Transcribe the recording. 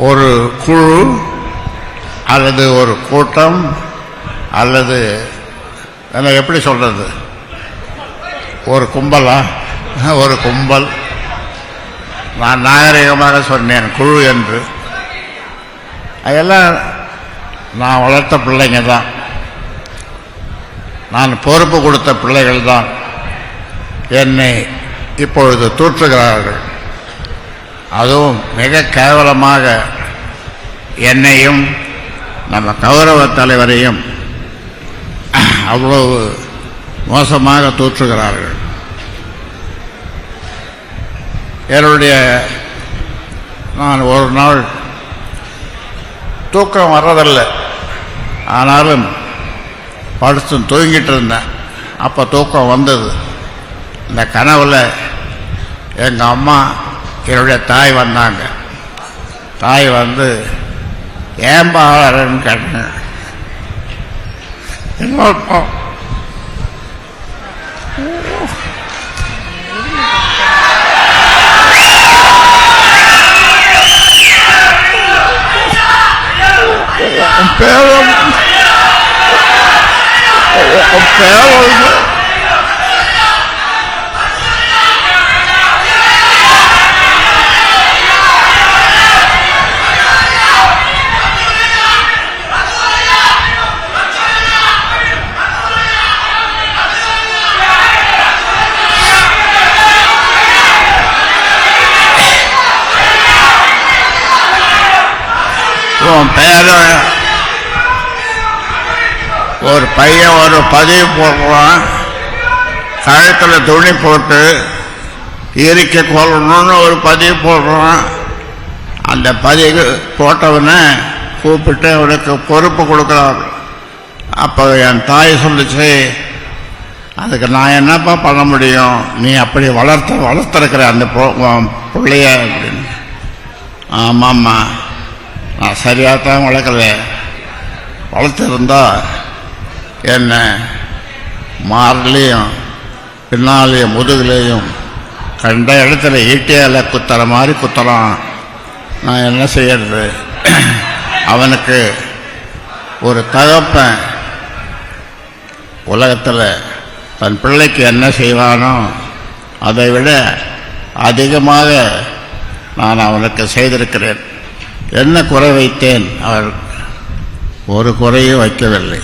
ஒரு குழு அல்லது ஒரு கூட்டம் அல்லது எப்படி சொல்றது, ஒரு கும்பலா, ஒரு கும்பல், நான் நாகரிகமாக சொன்னேன் குழு என்று. அதெல்லாம் நான் வளர்த்த பிள்ளைங்க தான், நான் பொறுப்பு கொடுத்த பிள்ளைகள் தான் என்னை இப்பொழுது தூற்றுகிறார்கள். அதுவும் மிக கேவலமாக என்னையும் நம்ம கௌரவ தலைவரையும் அவ்வளவு மோசமாக தூற்றுகிறார்கள். என்னுடைய நான் ஒரு நாள் தூக்கம் வர்றதில்லை, ஆனாலும் படுத்து தூங்கிட்டு இருந்தேன். அப்போ தூக்கம் வந்தது. இந்த கனவில் எங்கள் அம்மா என்னுடைய தாய் வந்தாங்க. தாய் வந்து ஏன்பா வரன்னு கேட்டேன். இன்னொருத்தம் பேரம் ஒரு பையன் ஒரு பதிவு போடுறான், கழுத்தில் துணி போட்டு இறுக்கி கொள்ளணும்னு ஒரு பதிவு போடுறான். அந்த பதிவு போட்டவனை கூப்பிட்டு அவனுக்கு பொறுப்பு கொடுக்குறாரு. அப்போ என் தாய் சொல்லிச்சு, அதுக்கு நான் என்னப்பா பண்ண முடியும், நீ அப்படி வளர்த்துருக்கிற அந்த பிள்ளைய அப்படின்னு. ஆமாம்மா, நான் சரியாக தான் வளர்க்கல, வளர்த்துருந்தா என்ன மார்லையும் பின்னாலேயும் முதுகுலையும் கண்ட இடத்துல ஈட்டியால குத்துற மாதிரி குத்துறான். நான் என்ன செய்யறது? அவனுக்கு ஒரு தகப்பன் உலகத்தில் தன் பிள்ளைக்கு என்ன செய்வானோ அதை விட அதிகமாக நான் அவனுக்கு செய்திருக்கிறேன். என்ன குறை வைத்தேன்? அவர் ஒரு குறையும் வைக்கவில்லை.